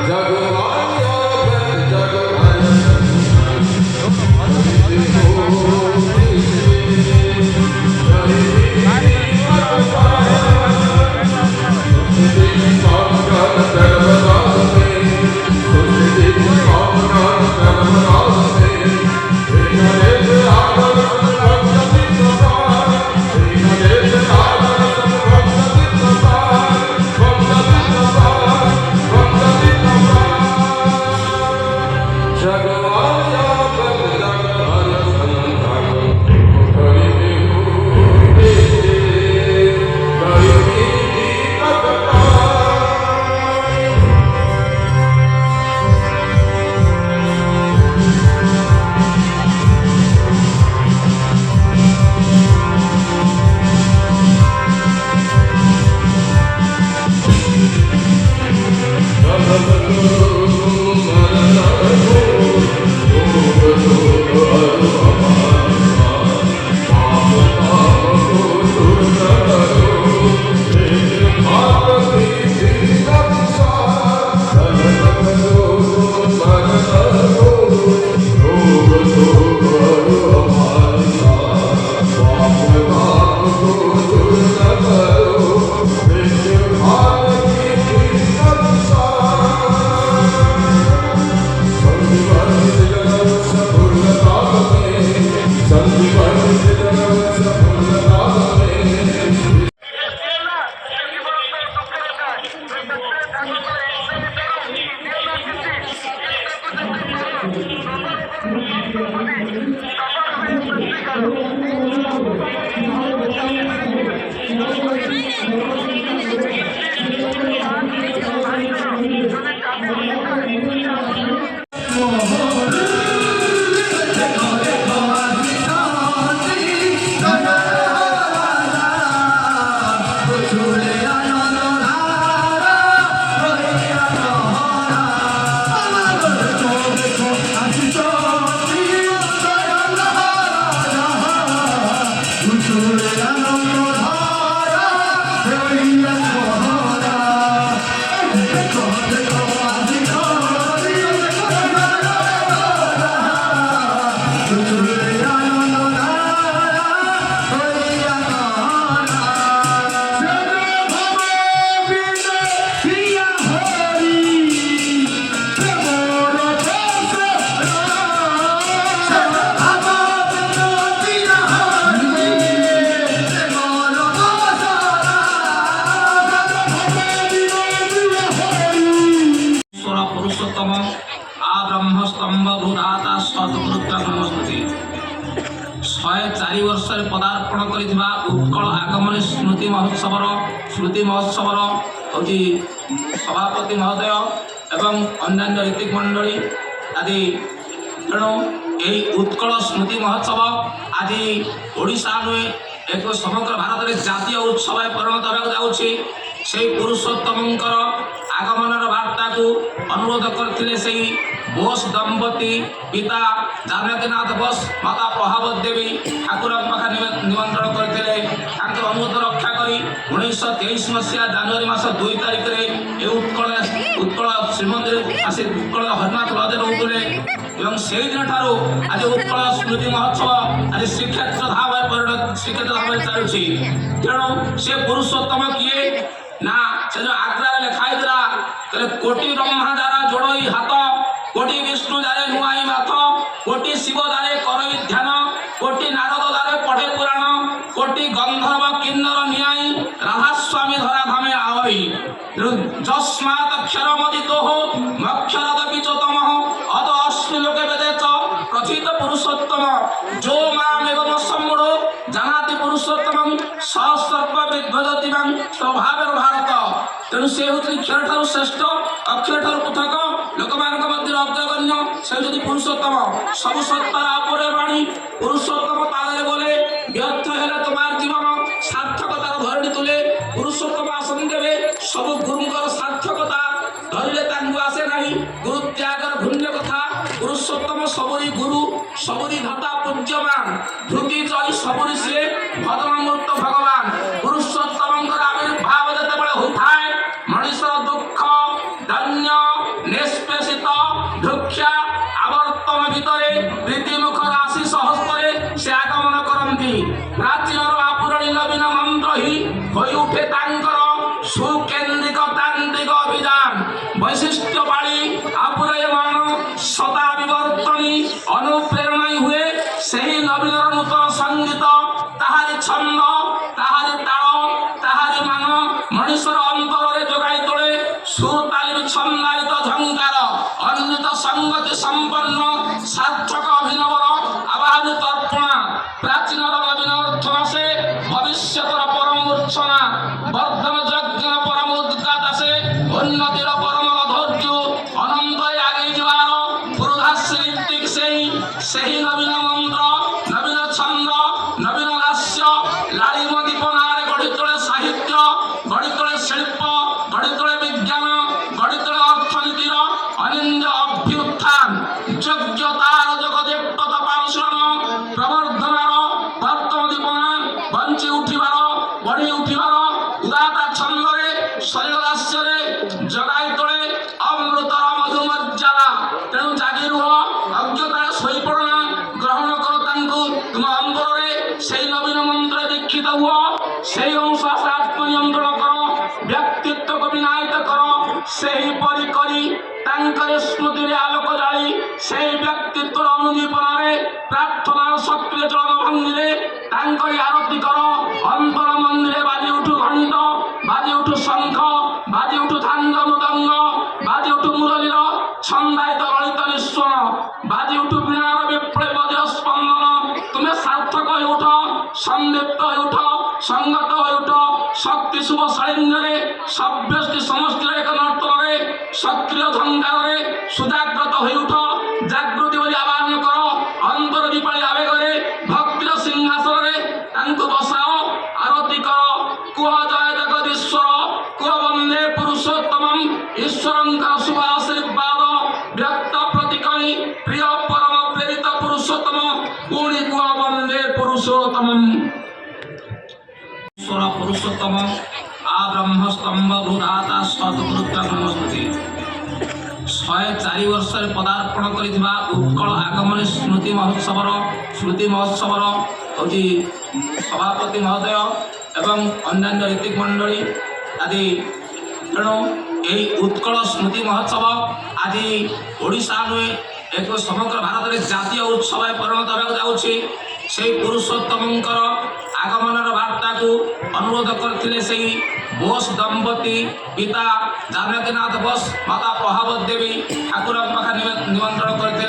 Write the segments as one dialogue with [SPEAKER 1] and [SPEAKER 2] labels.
[SPEAKER 1] Jagavaya स्मृति महोत्सव हूँ सभापति महोदय एवं अन्य ऋतिक मंडली आदि तेणु यही उत्कल स्मृति महोत्सव आज ओडिशा नुहे एक समग्र भारत में जातीय उत्सव परिणत होगा जाऊँगी से पुरुषोत्तमंकर आगमनर वार्ता को अनुरोध करते से बोस दंपति पिता जानकीनाथ बोस माता प्रभावत देवी ठाकुर पाखे निमंत्रण करते अनुरोध रक्षा कर 1923 मसीहा जनवरी मास 2 तारिख में उत्कल श्रीमंदिर आसी उत्कल हरिनाथ लजे रोते एवं से दिन ठारू आज उत्कल स्मृति महोत्सव आज श्रीक्षेत्र भाव चलुची तेणु से पुरुषोत्तम किए ना से जो आग्रा लिखाई देला कोटि ब्रह्मा द्वारा जोड़ई हाथ कोटि विष्णु द्वारे नुआई माथ कोटि शिव द्वारे करई ध्यान कोटि नारद द्वारे पढ़े पुराण कोटि गंधर्व किन्नर नियाई राधा स्वामी धरा धामे आवई जस्मात् अक्षरमदितो मक्षरद विचोतम अद अस्मि लोके वेदे च प्रथित पुरुषोत्तम जो मामेव सम्मूढ़ो जानाति पुरुषोत्तम सहस्रप विद्वदति मां स्वभावेर भारत तेणु से होती क्षर ठार श्रेष्ठ अक्षर ठार पृथक लोक मध्य अग्रगण्य से होती पुरुषोत्तम सब सत्तार बाणी पुरुषोत्तम ताले बोले व्यर्थ है तुम्हार जीवन सार्थकतार धरणी तुले पुरुषोत्तम आसन देवे सब गुरुंकर सार्थकता धरले आसे नहीं गुरु त्यागर भून्य कथा पुरुषोत्तम सबरी गुरु सबरी धाता पूज्यमान धृति चली सबरी से भद्रमूर्त भगवान पुरुषोत्तम आविर्भाव जिते होता है मनुष्य दुख धन्य निष्पेषित दुखिया आवर्तन भितर प्रीतिमुख राशि सहस्रे से आगमन करती प्राचीन आपुरणी नवीन मंत्र ही हो उठे सुकेन्द्रिक तांत्रिक अभियान वैशिष्ट्य बाणी आपुरयमान सदा विवर्तनी अनुप्रेरणा हुए से ही नवीन नूतन संगीत ताहारी छंद ताहारी ताल ताहारी मान मनुष्यर अंतर जोगाई तोड़े सुर तालीम छंदायित झंकार अन्वित संगति संपन्न सार्थक अभिनवर आवाहन तर्पणा प्राचीन नवीन अर्थनाशे भविष्यतर परम मूर्छना वर्धन यज्ञ परम उद्गात से उन्नतिर परम धैर्य अनंत आगे जीवार पुरोधाश्री ऋतिक से ही नवीन मंत्र नवीन छंद नवीन हास्य लालिम दीपनारे गढ़ी तोड़े साहित्य गढ़ी तोड़े शिल्प गढ़ी तोड़े विज्ञान गढ़ी तोड़े अर्थनीतिर अनिंद अभ्युत्थान योग्यतार जगदेव पार्षण प्रवर्धनार वर्तम दीपना बंची उठिबार बढ़ी उठिबार उदाता छंदरे शैलहास्ୟରେ जगाई तोड़े अमृतर मधुमज्जाला तेणु जागी रुह अज्ञता शोपड़ना ग्रहण कर तुम अंतरे से नवीन मंत्र दीक्षित हुआ से अनुशास आत्मनियंत्रण कर व्यक्तित्व को विनायित कर से परी स्मृति आलोक जाली से व्यक्तित्व अनुदीपन प्रार्थना सक्रिय चलन भंगी आरती कर अंतर मंदिर बाजी उठू घंट बाजी उठू शंख बाजी उठू थांग मृदंग बाजी उठू मुरलीर छंदायित ललित निस्वन बाजी उठू वीणार विप्लव बज्र स्पंदन तुम्हें सार्थक हो उठ संदीप्त हो उठ संगत हो उठ शक्ति शुभ सैन्य सभ्यष्टि समष्टि एक नर्तन सक्रिय झंकार सुजाग्रत हो उठ जागृति बोली आवाहन कर अंतर दीपाली आवेगे भक्तिर सिंहासन बसाओ आरती कर कुह जय जगदीश्वर कुह वंदे पुरुषोत्तम ईश्वर शुभ आशीर्वाद व्यक्त प्रतिकरी प्रिय परम प्रेरित पुरुषोत्तम पुणी कुह वंदे पुरुषोत्तम ईश्वर पुरुषोत्तम आ ब्रह्मस्तंभ भूधाता सद्गुरुत्व नमस्ते 104 वर्ष पदार्पण करिथिबा उत्कल आगमन स्मृति महोत्सव हूँ सभापति महोदय एवं अन्य ऋतिक मंडली आदि तेणु यही उत्कल स्मृति महोत्सव आज ओडिशा नुहे एक समग्र भारत में जातीय उत्सव परिणत होगा जाऊँगी से पुरुषोत्तमंकर आगमनर वार्ता को अनुरोध करते से बोस दंपति पिता जानकीनाथ बोस माता प्रभावत देवी ठाकुर पाखे निमंत्रण करते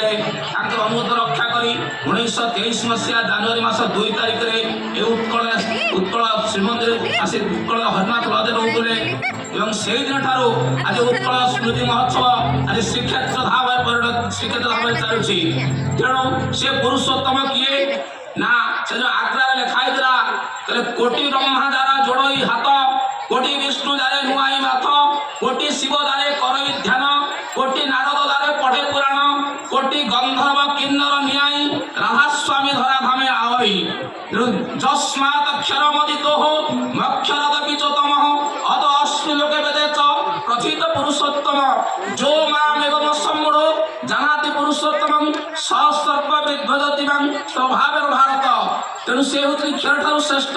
[SPEAKER 1] अनुरोध रक्षा कर 1923 मसीहा जनवरी मास 2 तारिख में उत्कल ଉତ୍କଳ ଶ୍ରୀମନ୍ଦିର ଆସି ଉତ୍କଳ ହରିନାଥ ହ୍ରଦରେ ରହୁଥିଲେ ଏବଂ ସେଇଦିନ ଠାରୁ ଆଜି ଉତ୍କଳ ସ୍ମୃତି ମହୋତ୍ସବ ଆଜି ଶ୍ରୀକ୍ଷେତ୍ର ଭାବରେ ଚାଲୁଛି। ତେଣୁ ସେ ପୁରୁଷୋତ୍ତମ କିଏ ନା ସେ ଯୋଉ ଆଗ୍ରାରେ ଲେଖା ହେଇଥିଲା କୋଟି ବ୍ରହ୍ମା ଦ୍ୱାରା ଯୋଡ଼ଇ ହାତ, କୋଟି ବିଷ୍ଣୁ ଦ୍ୱାରା ନୁଆଇ ମାଥ, କୋଟି ଶିବ ଦ୍ୱାରା କରଇ ଧ୍ୟାନ, କୋଟି ନାରଦ ଦ୍ୱାରା ପଢ଼େ ପୁରାଣ, କୋଟି ଗନ୍ଧର୍ବ କିନ୍ନର ନିଆଇ ରାଧାସ୍ୱାମୀ ଧରା ଧାମେ ଆଇ ଯସ୍ମାତ୍ ଅକ୍ଷରମଦିତୋ ମକ୍ଷରଦ বিচতমঃ অত অস্মি লোকে বেদেচ প্রথিত পুরুষোত্তম যো মামেবম সম্মূঢ় জানাতি পুরুষোত্তমং সসর্ব বিদ্ভজতি মাং স্বভাবের ভারত। তেণু ସେ ହେଉଛନ୍ତି କ୍ଷର ଠାରୁ ଶ୍ରେଷ୍ଠ,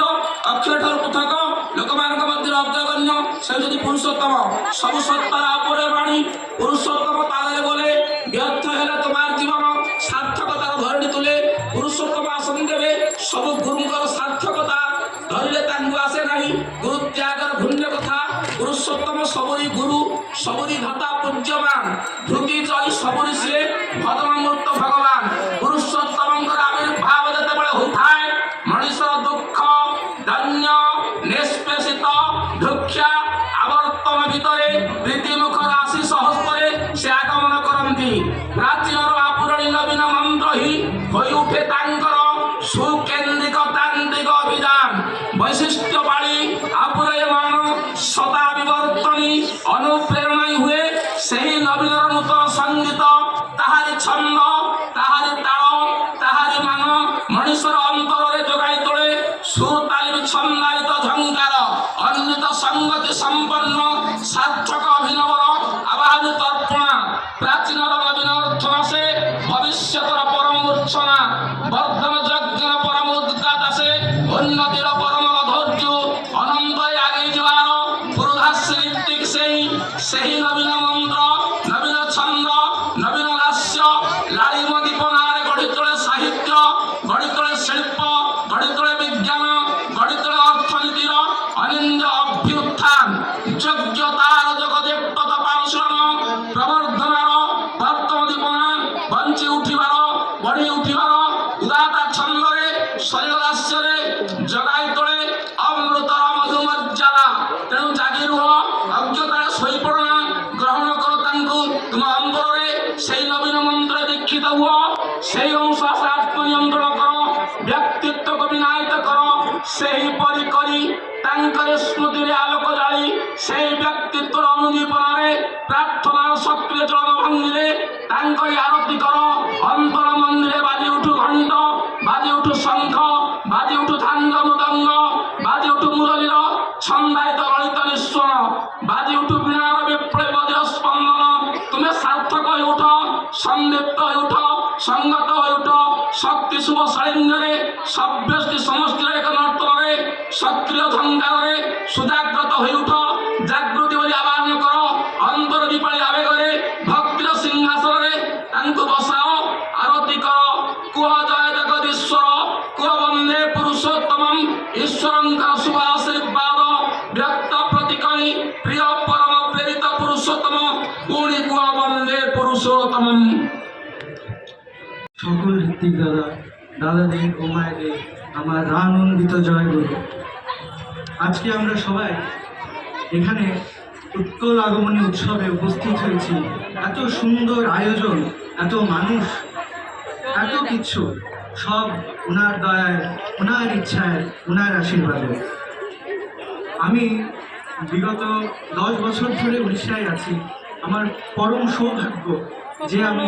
[SPEAKER 1] ଅକ୍ଷର ଠାରୁ ପୃଥକ, ଲୋକମାନଙ୍କ ମଧ୍ୟରେ ଅଗ୍ରଗଣ୍ୟ, ସେ ହେଉଛନ୍ତି ପୁରୁଷୋତ୍ତମ। ସବୁ ସତ୍ତାର ଉପରେ ବାଣୀ ପୁରୁଷୋତ୍ତମ ପାଦରେ ବୋଲେ ବ୍ୟର୍ଥ ହେଲେ তোমার জীবন সার্থকতার ধরণী তুলে। পুরুষোত্তম আসন দেবে ସବୁ ଗୁରୁଙ୍କର ସାର୍ଥକତା ଧରିଲେ ତାଙ୍କୁ ଆସେ ନାହିଁ। ଗୁରୁ ତ୍ୟାଗର ଘୂଣ୍ୟ କଥା ପୁରୁଷୋତ୍ତମ ସବୁରି ଗୁରୁ, ସବୁରି ଧାତା ପୂଜ୍ୟମାନ, ଧୃତି ଚଳି ସବୁରି ସିଏ ଭଦ୍ରମୂର୍ତ୍ତ ଭଗବାନ। ପୁରୁଷୋତ୍ତମଙ୍କର ଆବିର୍ଭାବ ଯେତେବେଳେ ହୋଇଥାଏ ମଣିଷର ଦୁଃଖ ଦୈନ୍ୟ ନିଷ୍ପେଷିତ ଦୁଃଖ୍ୟା ଆବର୍ତ୍ତନ ଭିତରେ ପ୍ରୀତିମୁଖର ଆଶିଷ ହସ୍ତରେ ସେ ଆଗମନ କରନ୍ତି। ପ୍ରାଚୀନର ଆପୁରଣୀ ନବୀନ ମନ୍ତ୍ର ହିଁ ହୋଇ ଉଠେ ତାଙ୍କର ସୁକେନ୍ଦ୍ରିକ ତାନ୍ତ୍ରିକ ଅଭିଯାନ। ବୈଶିଷ୍ଟ୍ୟ ବାଳୀ ଆପୁରୟମାନ ସଦା ବିବର୍ତ୍ତନୀ ଅନୁପ୍ରେରଣାଇ ହୁଏ ସେହି ନବୀନର ନୂତନ ସଙ୍ଗୀତ, ତାହାରି ଛନ୍ଦ, ତାହାରି ତାଳ, ତାହାରି ମାନ ମଣିଷର ଅନ୍ତରରେ ଯୋଗାଇ ତୋଳେ ସୁତାଲିମ ଛନ୍ଦାୟିତ ଝଙ୍କାର ଅନ୍ବିତ ସଙ୍ଗତି ସମ୍ପନ୍ନ ସାର୍ଥକ ଅଭିନବର ଆବାହନ ତର୍ପଣା। ପ୍ରାଚୀନର ନବୀନ ଅର୍ଥ ଆସେ ଭବିଷ୍ୟତର ପରମ ମୂର୍ଚ୍ଛନା, ବର୍ଦ୍ଧନ ଯଜ୍ଞର ପରମ ଉଦ୍ଗାତ ଆସେ ଉନ୍ନତିର ପରମ ଧୈର୍ଯ୍ୟ, ଅନନ୍ତରେ ଆଗେଇ ଯିବାର ପୁରୁଧାଶ୍ରୀତିକ ସେହି ନବୀନ ମନ୍ତ୍ର, ନବୀନ ଛନ୍ଦ, ନବୀନ ଲାସ୍ୟ ଲାଳିମ ଦୀପନାରେ ଗଢ଼ି ତୋଳେ ସାହିତ୍ୟ, ଗଢ଼ି ତୋଳେ ଶିଳ୍ପ, ଗଢ଼ି ତୋଳେ ବିଜ୍ଞାନ, ଗଢ଼ି ତୋଳେ ଅର୍ଥନୀତିର ଅନିନ୍ଦ୍ୟ ଅଭ୍ୟୁତ୍ଥାନ। ଯୋଗ୍ୟତାର ଜଗଦେବ ପାରୁଷଣ ପ୍ରବର୍ଦ୍ଧନାର ବର୍ତ୍ତମ ଦୀପନା ବଞ୍ଚି ଉଠିବାର ବଢ଼ି ଉଠିବାର ଉଦାତା ଛନ୍ଦରେ ଶୈଳ ରାସ୍ୟରେ ଜଗାଇ ତୋଳେ ଅମୃତର ମଧୁମର୍ଯ୍ୟାଦା। ତେଣୁ ଜାଗି ରୁହ, ଅଜ୍ଞତାରେ ଶୋଇପଡ଼ନା, ଗ୍ରହଣ କର ତାଙ୍କୁ ତୁମ ଅନ୍ତରରେ, ସେଇ ନବୀନ ମନ୍ତ୍ର ଦୀକ୍ଷିତ ହୁଅ, ସେଇ ଅନୁଶାସନ ଆତ୍ମନିୟନ୍ତ୍ରଣ କର, ବ୍ୟକ୍ତିତ୍ୱକୁ ବିନାୟିତ କର। ସେହିପରି କରି ତାଙ୍କର ସ୍ମୃତିରେ ଆଲୋକ ଜାଳି ସେହି ବ୍ୟକ୍ତିତ୍ୱର ଅନୁଦୀପନାରେ ପ୍ରାର୍ଥନାର ସକ୍ରିୟ ଚଳନ ଭଙ୍ଗୀରେ ତାଙ୍କରି ଆରତି କର। ଅନ୍ତର ମନ୍ଦିରେ ବାଜି ଉଠୁ ଘଣ୍ଟ, ବାଜି ଉଠୁ ଶଙ୍ଖ, ବାଜି ଉଠୁ ଧାଙ୍ଗ ମୃଦଙ୍ଗ, ବାଜି ଉଠୁ ମୁରଲୀର ଛନ୍ଦାୟିତ ଲଳିତ ନିଃସ୍ୱନ, ବାଜି ଉଠୁ ବୀଣାର ବିପ୍ଳବୀ ମଧୁର ସ୍ପନ୍ଦନ। ତୁମେ ସାର୍ଥକ ହୋଇ ଉଠ, ସନ୍ଦୀପ୍ତ ହୋଇ ଉଠ, ସଂଗତ ହୋଇ ଉଠ, ଶକ୍ତି ଶୁଭ ସାଳିନ୍ୟରେ ସବ୍ୟଷ୍ଟି ସମଷ୍ଟିର ଏକ ନର୍ତ୍ତନରେ ସକ୍ରିୟ ଝଙ୍କାରରେ ସୁଜାଗ୍ରତ ହୋଇ ଉଠ। ଜାଗୃତି ବୋଲି ଆହ୍ୱାନ କର, ଅନ୍ତର ଦୀପାଳି ଆବେଗରେ ଭକ୍ତିର ସିଂହାସନରେ ତାଙ୍କୁ ବସାଅ, ଆରତି କର। କୁହ ଜୟ ଜଗଦୀଶ୍ୱର, କୁହ ବନ୍ଦେ ପୁରୁଷୋତ୍ତମଂ। ଈଶ୍ୱରଙ୍କର ଶୁଭ ଆଶୀର୍ବାଦ ବ୍ୟକ୍ତ ପ୍ରତିକଣି প্রিয় পরম প্রেরিত পুরুষোত্তম পুরি কুয়া বন্দে পুরুষোত্তমম।
[SPEAKER 2] সকল ঋত্বিক দাদাদের ও মায়েদের আমার আনন্দিত জয় গুরু। আজকে আমরা সবাই এখানে উৎকল আগমনী উৎসবে উপস্থিত হয়েছি। এত সুন্দর আয়োজন, এত মানুষ, এত কিছু, সব ওনার দয়ায়, ওনার ইচ্ছায়, ওনার আশীর্বাদে। আমি বিগত 10 বছর ধরে উড়িষ্যায় আছি। আমার পরম সৌভাগ্য যে আমি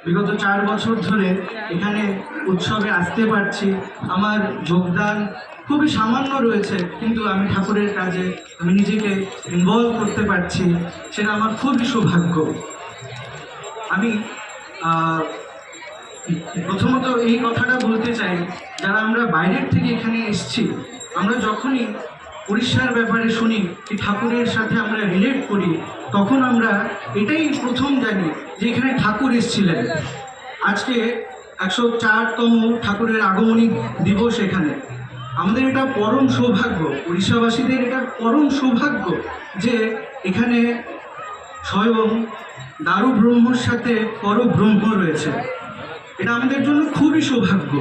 [SPEAKER 2] বিগত 4 বছর ধরে এখানে উৎসবে আসতে পারছি। আমার যোগদান খুবই সামান্য রয়েছে, কিন্তু আমি ঠাকুরের কাজে আমি নিজেকে ইনভলভ করতে পারছি, সেটা আমার খুবই সৌভাগ্য। আমি প্রথমত এই কথাটা বলতে চাই, যারা আমরা বাইরের থেকে এখানে এসেছি, আমরা যখনই উড়িষ্যার ব্যাপারে শুনি কি ঠাকুরের সাথে আমরা রিলেট করি, তখন আমরা এটাই প্রথম জানি যে এখানে ঠাকুর এসেছিলেন। আজকে 104তম ঠাকুরের আগমনী দিবস এখানে। আমাদের এটা পরম সৌভাগ্য, উড়িষ্যাবাসীদের এটা পরম সৌভাগ্য যে এখানে স্বয়ং দারু ব্রহ্মর সাথে পরব্রহ্ম রয়েছে। এটা আমাদের জন্য খুবই সৌভাগ্য।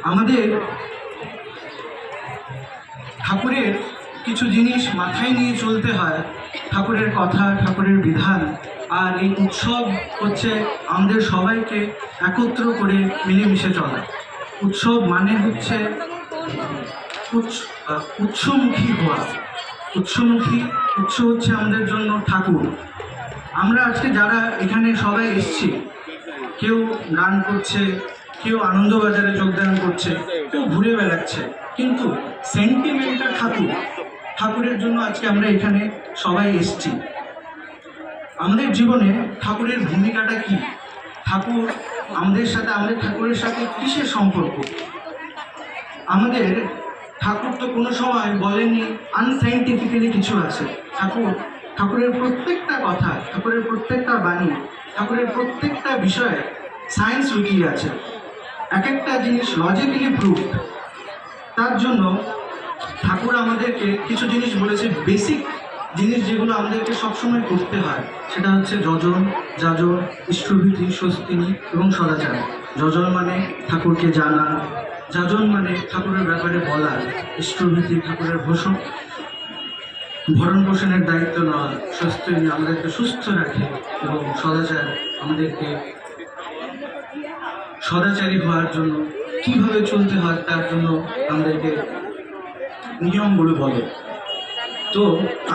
[SPEAKER 2] আমাদের ঠাকুরের কিছু জিনিস মাথায় নিয়ে চলতে হয়, ঠাকুরের কথা, ঠাকুরের বিধান। আর এই উৎসব হচ্ছে আমাদের সবাইকে একত্র করে মিলেমিশে চলা। উৎসব মানে হচ্ছে উৎসমুখী হওয়া। উৎস হচ্ছে আমাদের জন্য ঠাকুর। আমরা আজকে যারা এখানে সবাই এসছি, কেউ গান করছে, কেউ আনন্দবাজারে যোগদান করছে, কেউ ঘুরে বেড়াচ্ছে, কিন্তু সেন্টিমেন্টটা ঠাকুরের জন্য আজকে আমরা এখানে সবাই এসছি। আমাদের জীবনে ঠাকুরের ভূমিকাটা কি? ঠাকুর আমাদের ঠাকুরের সাথে কিসের সম্পর্ক? আমাদের ঠাকুর তো কোনো সময় বলেননি আনসাইন্টিফিক্যালি কিছু আছে। ঠাকুরের প্রত্যেকটা কথা, ঠাকুরের প্রত্যেকটা বাণী, ঠাকুরের প্রত্যেকটা বিষয়ে সায়েন্স লুকিয়ে আছে। এক একটা জিনিস লজিক্যালি প্রুফ। তার জন্য ঠাকুর আমাদেরকে কিছু জিনিস বলেছে, বেসিক জিনিস যেগুলো আমাদেরকে সবসময় করতে হয়। সেটা হচ্ছে যজন, যাজন, ইষ্টভীতি, স্বস্তিনী এবং সদাচার। যজন মানে ঠাকুরকে জানা, যাজন মানে ঠাকুরের ব্যাপারে বলা, ইষ্টভীতি ঠাকুরের ভরণ পোষণের দায়িত্ব নেওয়া, স্বস্তিনী আমাদেরকে সুস্থ রাখে, এবং সদাচার আমাদেরকে সদাচারী হওয়ার জন্য কিভাবে চলতে হয় তার জন্য আমাদেরকে নিয়মগুলো বলে। তো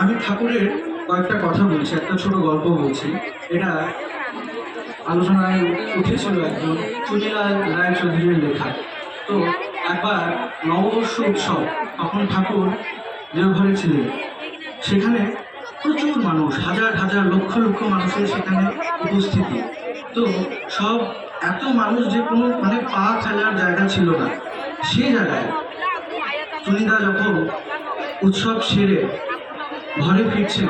[SPEAKER 2] আমি ঠাকুরের কয়েকটা কথা বলছি, একটা ছোট গল্প বলছি। এটা আলোচনায় উঠেছিল একজন চুনিলাল রায়চৌধুরীর লেখা। তো একবার নববর্ষ উৎসব, তখন ঠাকুর দেওঘরে ছিলেন। সেখানে প্রচুর মানুষ, হাজার হাজার লক্ষ লক্ষ মানুষের সেখানে উপস্থিতি। তো সব এত মানুষ যে কোনো পা ফেলার জায়গা ছিল না। সেই জায়গায় চুনিদা যখন উৎসব সেরে ঘরে ফিরছেন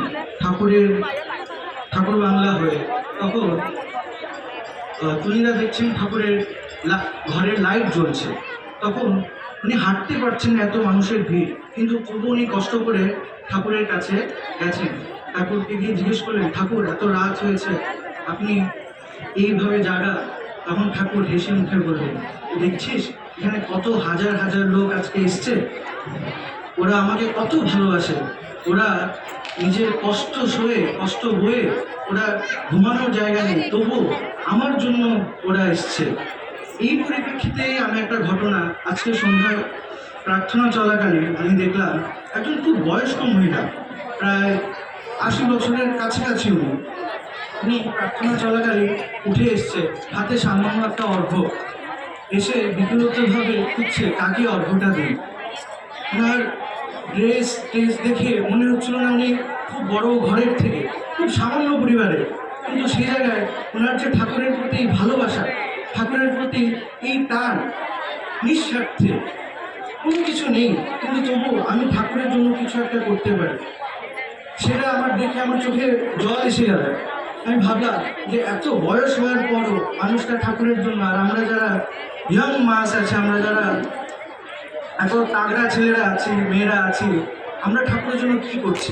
[SPEAKER 2] ঠাকুর বাংলা হয়ে, তখন চুনিদা দেখছেন ঠাকুরের ঘরের লাইট জ্বলছে। তখন উনি হাঁটতে পারছেন না, এত মানুষের ভিড়, কিন্তু তবু উনি কষ্ট করে ঠাকুরের কাছে গেছেন। ঠাকুরকে গিয়ে জিজ্ঞেস করলেন, ঠাকুর এত রাত হয়েছে, আপনি এইভাবে জাগা? তখন ঠাকুর হেসে মুখে বললেন, দেখছিস এখানে কত হাজার হাজার লোক আজকে এসছে, ওরা আমাকে কত ভালোবাসে, ওরা নিজের কষ্ট বয়ে ওরা ঘুমানোর জায়গা নেই, তবু আমার জন্য ওরা এসছে। এই পরিপ্রেক্ষিতে আমি একটা ঘটনা, আজকে সন্ধ্যায় প্রার্থনা চলাকালীন আমি দেখলাম একজন খুব বয়স্ক মহিলা, প্রায় 80 বছরের কাছাকাছি। উনি প্রার্থনা চলাকালীন উঠে এসছে, হাতে সামান্য একটা অর্ঘ্য, এসে বিব্রতভাবে খুঁজছে কাকে অর্ঘ্যটা দিন। ওনার ড্রেস দেখে মনে হচ্ছিল না উনি খুব বড় ঘরের থেকে, খুব সামান্য পরিবারের, কিন্তু সেই জায়গায় ওনার যে ঠাকুরের প্রতি ভালোবাসা, ঠাকুরের প্রতি এই টান, নিঃস্বার্থে, কোনো কিছু নেই, কিন্তু তবু আমি ঠাকুরের জন্য কিছু একটা করতে পারি, সেটা আমার দেখে আমার চোখে জল এসে গেল। আমি ভাবলাম যে এত বয়স হওয়ার পরও মানুষটা ঠাকুরের জন্য, আর আমরা যারা ইয়ং মাস আছে, আমরা যারা এত তাগড়া ছেলেরা আছি, মেয়েরা আছি, আমরা ঠাকুরের জন্য কি করছি?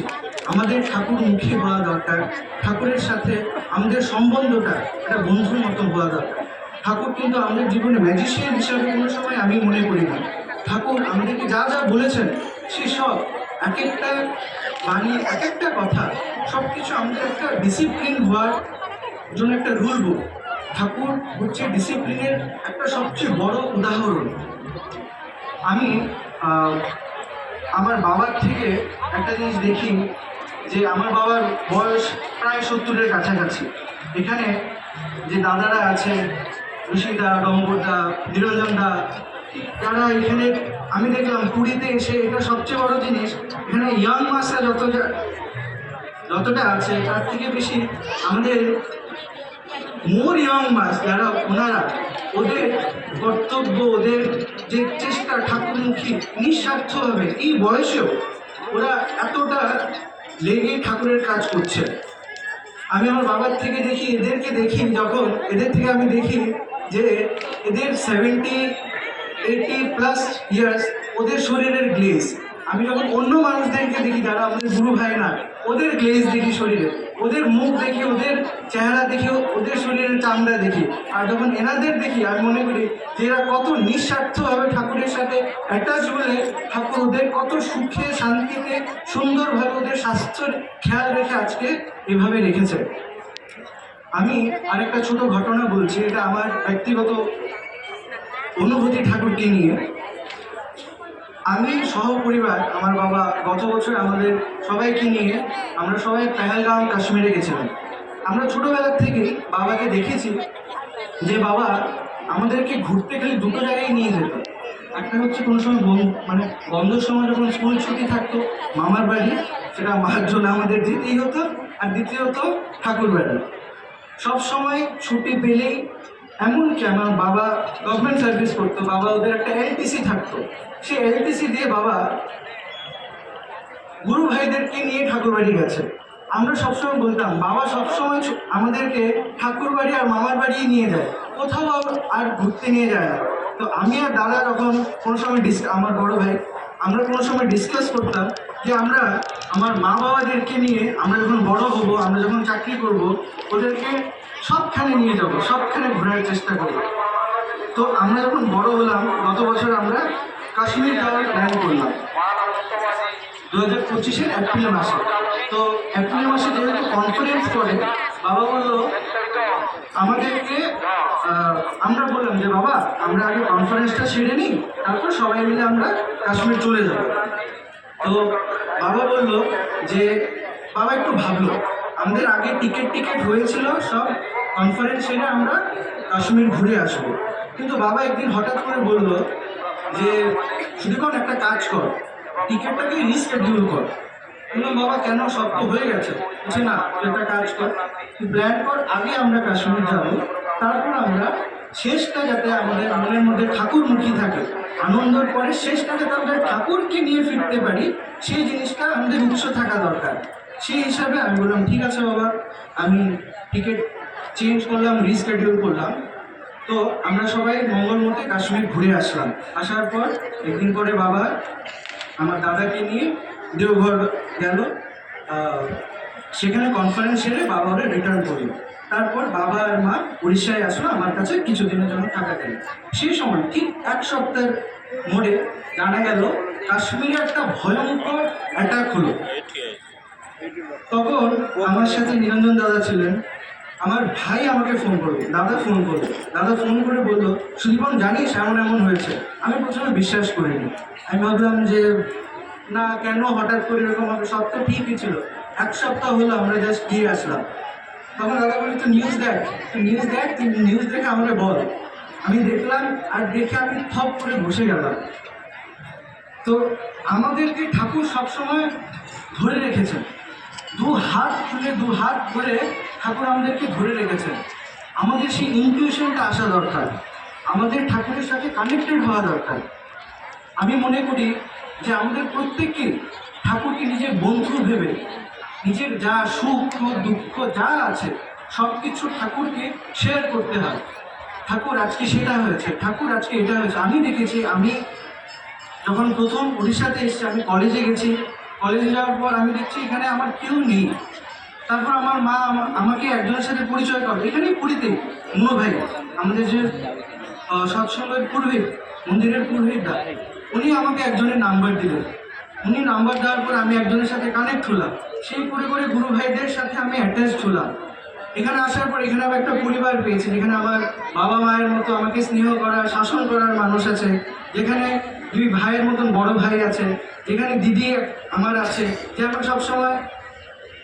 [SPEAKER 2] আমাদের ঠাকুর মুখী হওয়া দরকার। ঠাকুরের সাথে আমাদের সম্বন্ধটা একটা বন্ধুর মতো হওয়া দরকার। ঠাকুর কিন্তু আমাদের জীবনে ম্যাজিশিয়ান হিসাবে কোনো সময় আমি মনে করি না। ঠাকুর আমাদেরকে যা যা বলেছেন সেসব এক একটা বাণী, এক একটা কথা, সব কিছু আমাদের একটা ডিসিপ্লিন হওয়ার জন্য একটা রুল বুক। ঠাকুর হচ্ছে ডিসিপ্লিনের একটা সবচেয়ে বড় উদাহরণ। আমি আমার বাবার থেকে একটা জিনিস দেখি, যে আমার বাবার বয়স প্রায় 70-এর কাছাকাছি। এখানে যে দাদারা আছে, ঋষিদা, ডম্বরদা, নিরঞ্জনদা, তারা এখানে আমি দেখলাম পুরীতে এসে, এটা সবচেয়ে বড় জিনিস, এখানে ইয়াং মাসরা যতটা আছে তার থেকে বেশি আমাদের মোর ইয়ং মাস যারা, ওনারা ওদের কর্তব্য, ওদের যে চেষ্টা ঠাকুরমুখী নিঃস্বার্থভাবে এই বয়সেও ওরা এতটা লেগে ঠাকুরের কাজ করছে। আমি আমার বাবার থেকে দেখি, এদেরকে দেখি, যখন এদের থেকে আমি দেখি যে এদের 70-80+ ইয়ার্স, ওদের শরীরের গ্লেজ। আমি যখন অন্য মানুষদেরকে দেখি যারা আমাদের গুরু ভাই না, ওদের গ্লেজ দেখি শরীরে, ওদের মুখ দেখি, ওদের চেহারা দেখি, ওদের শরীরের চামড়া দেখি, আর যখন এনাদের দেখি আমি মনে করি যে এরা কত নিঃস্বার্থভাবে ঠাকুরের সাথে অ্যাটাচ বলে ঠাকুর ওদের কত সুখে শান্তিতে সুন্দরভাবে ওদের স্বাস্থ্যের খেয়াল রেখে আজকে এভাবে রেখেছে। আমি আরেকটা ছোট ঘটনা বলছি, এটা আমার ব্যক্তিগত অনুভূতি ঠাকুরকে নিয়ে। আমি সহপরিবার, আমার বাবা গত বছর আমাদের সবাইকে নিয়ে আমরা সবাই পেহেলগাম কাশ্মীরে গেছিলাম। আমরা ছোটবেলার থেকেই বাবাকে দেখেছি যে বাবা আমাদেরকে ঘুরতে গেলে দুটো জায়গায় নিয়ে যেত। একটা হচ্ছে কোনো সময় মানে বন্ধের সময় যখন স্কুল ছুটি থাকতো মামার বাড়ি, সেটা মার জন্য আমাদের যেতেই হতো, আর দ্বিতীয়ত ঠাকুর বাড়ি। সব সময় ছুটি পেলেই, এমনকি আমার বাবা গভর্নমেন্ট সার্ভিস করতো, বাবা ওদের একটা এলটিসি থাকতো, সেই এলটিসি দিয়ে বাবা গুরু ভাইদেরকে নিয়ে ঠাকুর বাড়ি গেছে। আমরা সবসময় বলতাম বাবা সবসময় আমাদেরকে ঠাকুর বাড়ি আর মামার বাড়ি নিয়ে যায়, কোথাও আর ঘুরতে নিয়ে যায় না। তো আমি আর দাদা যখন কোনো সময় আমার বড় ভাই, আমরা কোনো সময় ডিসকাস করতাম যে আমরা আমার মা বাবাদেরকে নিয়ে আমরা যখন বড় হব, আমরা যখন চাকরি করব, ওদেরকে সবখানে নিয়ে যাব, সবখানে ঘোরার চেষ্টা করব। তো আমরা যখন বড় হলাম, গত বছর আমরা কাশ্মীর যাওয়ার প্ল্যান করলাম 2025-এর এপ্রিল মাসে। তো এপ্রিল মাসে যেহেতু কনফারেন্স করে, বাবা বললো আমাদেরকে, আমরা বললাম যে বাবা আমরা আগে কনফারেন্সটা সেরে নিই, তারপর সবাই মিলে আমরা কাশ্মীর চলে যাব। তো বাবা বলল যে, বাবা একটু ভাবলো, আমাদের আগে টিকিট হয়েছিল সব, কনফারেন্স সেরে আমরা কাশ্মীর ঘুরে আসবো। কিন্তু বাবা একদিন হঠাৎ করে বলল যে শুধু একটা কাজ কর, টিকিটটাকে রিস্কেডিউল কর। বললাম বাবা কেন, সব তো হয়ে গেছে। বলছে না, তুই একটা কাজ কর, তুই প্ল্যান কর, আগে আমরা কাশ্মীর যাব, তারপর আমরা শেষটা যাতে আমাদের মনের মধ্যে ঠাকুরমুখী থাকে, আনন্দের পরে শেষটা যাতে আমরা ঠাকুরকে নিয়ে ফিরতে পারি, সেই জিনিসটা আমাদের উৎস থাকা দরকার। সেই হিসাবে আমি বললাম ঠিক আছে বাবা, আমি টিকিট চেঞ্জ করলাম, রিস্কেডিউল করলাম। তো আমরা সবাই মঙ্গলমতে কাশ্মীর ঘুরে আসলাম। আসার পর একদিন পরে বাবা আমার দাদাকে নিয়ে দেওঘর গেল, সেখানে কনফারেন্স সেরে বাবা ওরা রিটার্ন করল। তারপর বাবা আর মা উড়িষ্যায় আসলো আমার কাছে কিছুদিনের জন্য থাকা গেল। সেই সময় ঠিক এক সপ্তাহের মোড়ে জানা গেল কাশ্মীরে একটা ভয়ঙ্কর অ্যাটাক হলো। তখন আমার সাথে নিরঞ্জন দাদা ছিলেন, আমার ভাই আমাকে ফোন করলো, দাদা ফোন করে বললো সুদীপন জানিস এমন এমন হয়েছে। আমি প্রথমে বিশ্বাস করিনি, আমি ভাবলাম যে না, কেন হঠাৎ করে এরকম হবে, সব তো ঠিকই ছিল, এক সপ্তাহ হলো আমরা জাস্ট গিয়ে আসলাম। তখন দাদা বলি তো নিউজ দেখ, তুই নিউজ দেখে আমাকে বল। আমি দেখলাম, আর দেখে আমি থপ করে বসে গেলাম। তো আমাদেরকে ঠাকুর সবসময় ধরে রেখেছেন, দু হাত ধরে ঠাকুর আমাদেরকে ধরে রেখেছেন। আমাদের সেই ইনটিউশনটা আসা দরকার, আমাদের ঠাকুরের সাথে কানেক্টেড হওয়া দরকার। আমি মনে করি যে আমাদের প্রত্যেককে ঠাকুরকে নিজের বন্ধু ভেবে, নিজের যা সুখ দুঃখ যা আছে সব কিছু ঠাকুরকে শেয়ার করতে হয়। ঠাকুর আজকে সেটা হয়েছে, ঠাকুর আজকে এটা হয়েছে। আমি দেখেছি, আমি যখন প্রথম উড়িষ্যাতে এসেছি, আমি কলেজে গেছি, কলেজে যাওয়ার পর আমি দেখছি এখানে আমার কেউ নেই। তারপর আমার মা আমাকে একজনের সাথে পরিচয় করে, এখানেই পুরীতে মুনো ভাই, আমাদের যে সৎসঙ্গের পুরোহিত, মন্দিরের পুরোহিত দা, উনি আমাকে একজনের নাম্বার দিলেন। উনি নাম্বার দেওয়ার পর আমি একজনের সাথে কানেক্ট হলাম, সেই করে গুরু ভাইদের সাথে আমি অ্যাটাচড হলাম। এখানে আসার পর এখানে আমি একটা পরিবার পেয়েছি, যেখানে আমার বাবা মায়ের মতো আমাকে স্নেহ করার, শাসন করার মানুষ আছে, যেখানে দুই ভাইয়ের মতন বড় ভাই আছে, যেখানে দিদি আমার আছে, যে আমরা সবসময়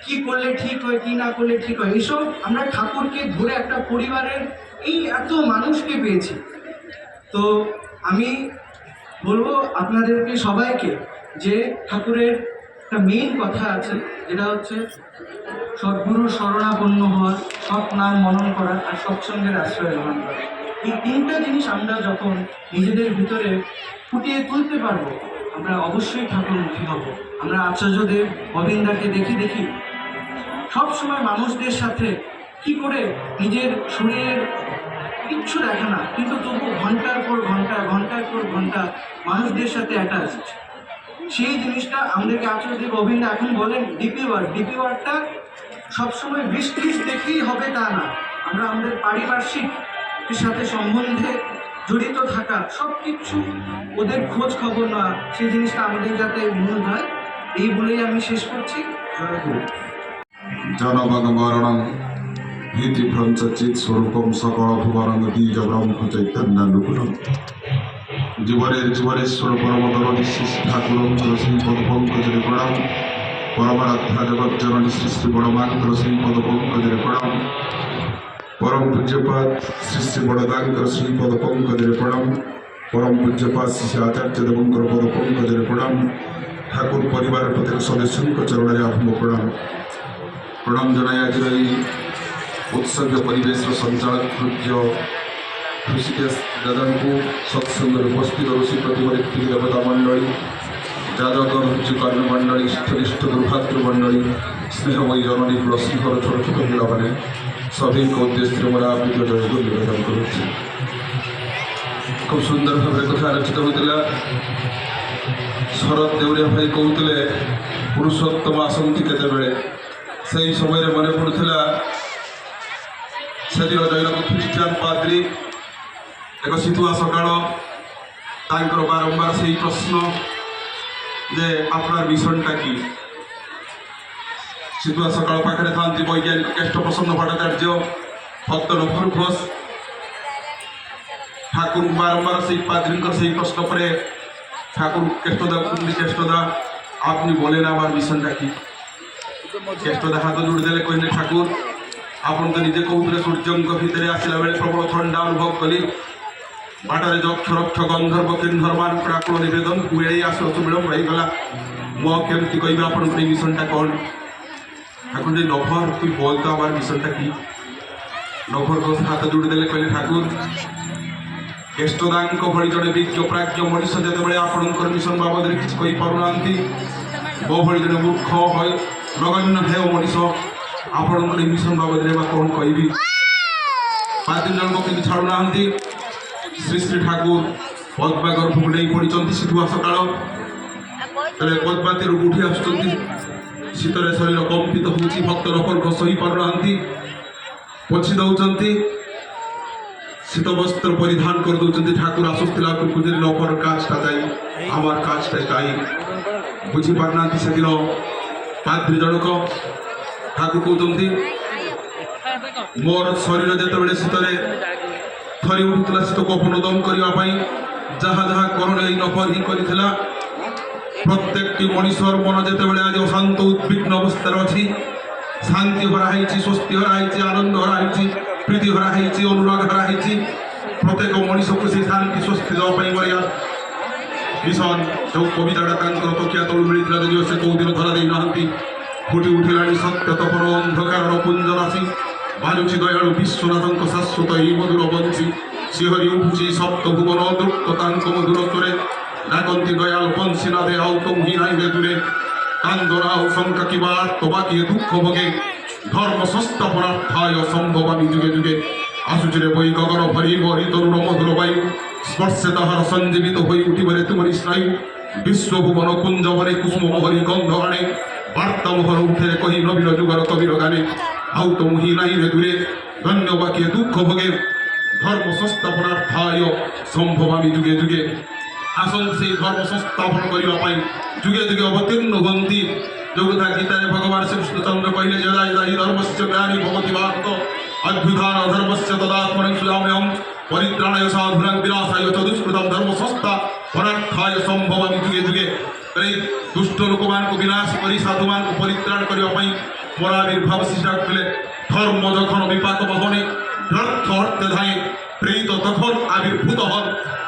[SPEAKER 2] কি করলে ঠিক হয়, কি না করলে ঠিক হয়, এইসব আমরা ঠাকুরকে ধরে একটা পরিবারের এই এত মানুষকে পেয়েছি। তো আমি বলবো আপনাদেরকে সবাইকে যে ঠাকুরের একটা মেইন কথা আছে, যেটা হচ্ছে সদ্গুরুর শরণাপন্ন হওয়া, সৎ নাম মনন করা, আর সৎসঙ্গের আশ্রয় গ্রহণ করা। এই তিনটা জিনিস আমরা যখন নিজেদের ভিতরে ফুটিয়ে তুলতে পারবো, আমরা অবশ্যই ঠাকুরমুখী হব। আমরা আচার্যদেব গোবিন্দাকে দেখি সবসময় মানুষদের সাথে কি করে নিজের শরীরের কিচ্ছু দেখে না, কিন্তু তবু ঘন্টার পর ঘন্টা মানুষদের সাথে অ্যাটাচড। সেই জিনিসটা আমাদেরকে আচার্যদেব গোবিন্দ এখন বলেন ডিপি ওয়ার্ক। ডিপি ওয়ার্কটা সবসময় বৃষ্টি দেখেই হবে তা না, আমরা আমাদের পারিপার্শ্বিক সাথে সম্বন্ধে জড়িত থাকা সব কিছু ওদের খোঁজ খবর না, সেই জিনিসটা আমাদের যাতে মূল হয়, এই বলেই আমি শেষ করছি। জয়গুরু।
[SPEAKER 3] জনগণমরণং ভীতিভ্রঞ্চিত স্বরূপম সকল ভুবরং বীজ ব্রহ্ম চৈতন্যনুকুলম জীবনেশ্বর পরমদরণী শ্রী ঠাকুরম শ্রী পদপঙ্কজরে প্রণাম পরমারাধ্যা জগজ্জননী শ্রী শ্রী বড়মাঙ্কর শ্রী পদপঙ্কজরে প্রণাম পরম পূজ্যপাদ শ্রী শ্রী বড়দাঙ্কর শ্রী পদপঙ্কজরে প্রণাম পরম পূজ্যপাদ শ্রী শ্রী আচার্য দেবঙ্কর পদপঙ্কজরে প্রণাম ঠাকুর পরিবারের প্রত্যেক সদস্যଙ୍କ চরণରେ ଆପଣଙ୍କୁ প্রণাম জনাই আজর এই উৎসর্গ পরিবেশর সঞ্চালক পূজ্য ঋষিকেশ দাদাଙ୍କୁ সৎসঙ্গের উপস্থিত ঋষি প্রতিমূর্তি দেবতা মণ্ডলী যাদবগণ হচ্ছে কর্মমণ্ডলী ইষ্টনিষ্ঠ দুর্ভাতৃমণ্ডলী স্নেহময়ী জননী কুলসিংহর ছোট ছোট পিলাମାନେ সভিଙ୍କ উদ্দেশ্যে মোরা আবৃত জয়গুরু নিবেদন করুছি। খুব সুন্দর ভাবে কথা আলোচিত হয়েছিল। শরৎ দেউরিয়া ভাই কହୁଥିଲେ পুরুষোত্তম ଆସନ୍ତି କେତେବେଳେ, ସେହି ସମୟରେ ମନେ ପଡ଼ୁଥିଲା ସେଦିନ ଜୈନ ଖ୍ରୀଷ୍ଟିଆନ ପାଦ୍ରୀ ଏକ ଶୀତୁଆ ସକାଳ, ତାଙ୍କର ବାରମ୍ବାର ସେହି ପ୍ରଶ୍ନ ଯେ আপনার মিশনটা কি। শীতুয়া সকাল পাখে থাকতে বৈজ্ঞানিক কেষ্ট প্রসন্ন ভট্টাচার্য, ভক্ত নফর ঘোষ ঠাকুর বারম্বার সেই পাদ্রীঙ্কর সেই প্রশ্ন করে ঠাকুর কেষ্টদা আপনি বলেন আমার মিশনটা কি। কেষ্টদা হাত জোড়ি দেলে কহিলে ঠাকুর ଆପଣ ତ ନିଜେ କହୁଥିଲେ ସୂର୍ଯ୍ୟଙ୍କ ଭିତରେ ଆସିଲା ବେଳେ ପ୍ରବଳ ଥଣ୍ଡା ଅନୁଭବ କଲି, ବାଟରେ ଯକ୍ଷ ରକ୍ଷ ଗନ୍ଧର୍ବ କିନ୍ଧର୍ମାନଙ୍କର ଆକୁଳ ନିବେଦନକୁ ଏଇ ଆସୁ ଆସୁ ବିଳମ୍ବ ହେଇଗଲା, ମୁଁ ଆଉ କେମିତି କହିବି ଆପଣଙ୍କର ଏଇ ମିଶନଟା କ'ଣ। ଠାକୁର যে নভর তুই বলতো আমার মিশনটা কি। নভর ঘোষ হাত জোড়ি দেলে কহিলে ঠাকুর কেষ্টদাଙ୍କ ଭଳି ଜଣେ ବିଜ୍ଞ ପ୍ରାଜ୍ଞ ମଣିଷ ଯେତେବେଳେ ଆପଣଙ୍କର ମିଶନ ବାବଦରେ କିଛି କହିପାରୁନାହାନ୍ତି, ମୋ ଭଳି ଜଣେ ମୂର୍ଖ ନଗଣ୍ୟ ହେୟ ମଣିଷ ଆପଣଙ୍କର ଏଇ ମିଶନ ବାବଦରେ ବା କ'ଣ କହିବି। ପାଦ୍ରୀ ଜଣକ କିନ୍ତୁ ଛାଡ଼ୁନାହାନ୍ତି। ଶ୍ରୀ ଶ୍ରୀ ଠାକୁର ପଦ୍ମା ଗର୍ଭକୁ ନେଇ ପଡ଼ିଛନ୍ତି ଶୀତୁଆ ସକାଳ, ତେବେ ପଦ୍ମାତୀରୁ ଉଠି ଆସୁଛନ୍ତି, ଶୀତରେ ଶରୀର କମ୍ପିତ ହେଉଛି, ଭକ୍ତ ନଫର ଘୋଷ ହୋଇପାରୁନାହାନ୍ତି, ପୋଛି ଦେଉଛନ୍ତି, শীত বস্ত্র পরিধান করে দেউଛନ୍ତି। ঠাকুর আসুଥିଲା খুঁজে নফর কাজটা চাই, আমার কাজটা চাই। বুঝিপারুনাহাନ୍ତି সেদিন পাদ্ରୀ জଣକ। ঠাকুর কହୁଛନ୍ତି ମୋର ଶରୀର ଯେତେବେଳେ ଶୀତରେ ଥରି ଉଠୁଥିଲା, ଶୀତକୁ ଅପନୋଦନ କରିବା ପାଇଁ ଯାହା ଯାହା କରଣ ଏଇ ନଫର ହିଁ କରିଥିଲା। ପ୍ରତ୍ୟେକଟି ମଣିଷର ମନ ଯେତେବେଳେ ଆଜି ଅଶାନ୍ତ ଉଦ୍ବିଗ୍ନ ଅବସ୍ଥାରେ ଅଛି, ଶାନ୍ତି ହରା ହେଇଛି, ସ୍ୱସ୍ତି ହରା ହେଇଛି, ଆନନ୍ଦ ହରା ହେଇଛି, প্রীতি হরা হয়েছে, অনুরাগ হরা হয়েছে, প্রত্যেক মଣିষকে সেই শান্তি স্বস্তি দেওয়া পাই বলিয়া মিশন যে কবিতাটা তাঙ্কর তকিয়া তলু মিলিଥିଲା যদিও সে কোউদিন ধরা দেই নাহাନ୍ତି। ফুটি উঠিলাଣି সত্য তপন অন্ধকারର পুঞ্ଜ ରାଶି, ବାଜୁଛି ଦୟାଳୁ ବିଶ୍ୱନାଥଙ୍କ ଶାଶ୍ୱତ ଏହି ମଧୁର ବଂଶୀ, ଶିହରି ଉଠୁଛି ସପ୍ତ ଭୁବନ ଦୃପ୍ତ ତାଙ୍କ ମଧୁର ସ୍ୱରେ, ଡାକନ୍ତି ଦୟାଳ ବଂଶୀନାଦେ ଆଉ ତୁମ୍ଭି ନାଇବେ ଦୂରେ, কান্দনা ও শঙ্কা কিবা আত্মবাকিয়ে দুঃখ ভোগে, ধর্ম সংস্থাপনার্থায় সম্ভবামী যুগে যুগে। আসুচিরে বই গগন ভরি ভরি তরুণ মধুর বায়ু, স্পর্শে তাহার সঞ্জীবিত হয়ে উঠিবরে তুমরি স্নায়ু, বিশ্বভুবন কুঞ্জবনে কুসুম মোহরি গন্ধ আনে, বার্তা মোহর উঠে কহি নবীন যুগর কবির গানে, আউ তো মুহি নাই রে দূরে, ধন্য বাকিয়ে দুঃখ ভোগে, ধর্ম সংস্থাপনার্থায় সম্ভবামী যুগে যুগে। আসল সেই ধর্ম সংস্থাপন করিবা পাই যুগে যুগে অবতীর্ণ হন্তি। যোগতা গীতায় ভগবান শ্রীকৃষ্ণচন্দ্র কহিলে যদাই দাহি ধর্মস্য জ্ঞানী ভবতি বাক্য অদ্ভুতান ধর্মস্য তদাত্মনি সুযাম্যহম পরিত্রাণায় সাধুনাং বিনাশায় চ দুষ্কৃতম ধর্ম সংস্থা পরার্থায় সম্ভবামি যুগে যুগে। এই দুষ্ট লোকମାନଙ୍କୁ বিনাশ କରି ସାଧୁମାନଙ୍କୁ ପରିତ୍ରାଣ କରିବା ପାଇଁ ମୋର ଆବିର୍ଭାବ ସୃଷ୍ଟି କରିଥିଲେ। ধর্ম যখন বিপাক বহনে ব্যর্থ অর্থে ধায়ে, প্রেরিত তখন আবির্ভূত হন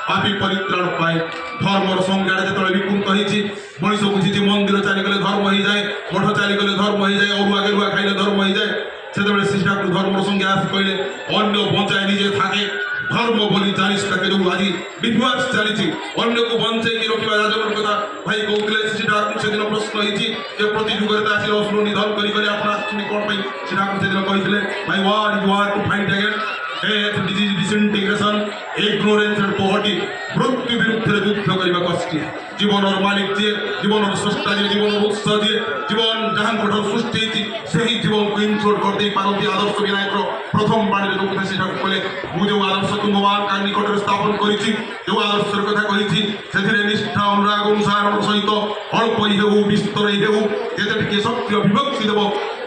[SPEAKER 3] পাপী পরিত্রাণ পায়। ধর্মর সংজ্ঞাটা যেତେବେଳେ বিকুন্ত হয়েছি, মଣିষ বুঝিছি মন্দির চালিগলে ধর্ম হয়ে যায়, মঠ চালিগলে ধর্ম হয়ে যায়, অরুয়া গেরুয়া খাইলে ধর্ম হয়ে যায়। সেତେବେଳେ শ্রী ঠাকুর ধর্মর সংজ্ঞা আসি কহিলে অন্য বঞ্চায় নিজে থাকে, ধর্ম বলি জানিস তাকে ଯେଉଁ ଆଜି ବିଶ୍ୱାସ ଚାଲିଛି ଅନ୍ୟକୁ ବଞ୍ଚେଇକି ରଖିବା ରାଜଙ୍କର କଥା ଭାଇ କହୁଥିଲେ। ଶ୍ରୀ ଠାକୁର ସେଦିନ ପ୍ରଶ୍ନ ହେଇଛି ଯେ ପ୍ରତି ଯୁଗରେ ତ ଆସିଲେ ଅସୁର ନିଧନ କରି କରି ଆପଣ ଆସୁଛନ୍ତି କ'ଣ ପାଇଁ। ଶ୍ରୀ ଠାକୁର ସେଦିନ କହିଥିଲେ ଭାଇ war to fight again death, disease, disintegration, ignorance and poverty, ମୃତ୍ୟୁ ବିରୁଦ୍ଧରେ ଯୁଦ୍ଧ କରିବାକୁ ଆସିଛି। ଜୀବନର ମାଲିକ ଯିଏ, ଜୀବନର ସ୍ରଷ୍ଟା ଯିଏ, ଜୀବନର ଉତ୍ସ ଯିଏ, ଜୀବନ ଯାହାଙ୍କଠାରୁ ସୃଷ୍ଟି ହେଇଛି ସେହି ଜୀବନକୁ ଇନସୋର୍ଟ କରିଦେଇ ପାରନ୍ତି। ଆଦର୍ଶ ବିନାୟକର ପ୍ରଥମ ବାଣୀରେ ଯୋଉ କଥା ସେଟାକୁ କଲେ, ମୁଁ ଯେଉଁ ଆଦର୍ଶ ତୁମମାନଙ୍କ ନିକଟରେ ସ୍ଥାପନ କରିଛି, ଯେଉଁ ଆଦର୍ଶର କଥା କହିଛି, ସେଥିରେ ନିଷ୍ଠା ଅନୁରାଗ ଅନୁସାରଣ ସହିତ ଅଳ୍ପ ହେଉ ବିସ୍ତର ହେଉ ଯେତେ ଟିକେ ଶକ୍ତି ଅଭିବ୍ୟକ୍ତି ଦେବ,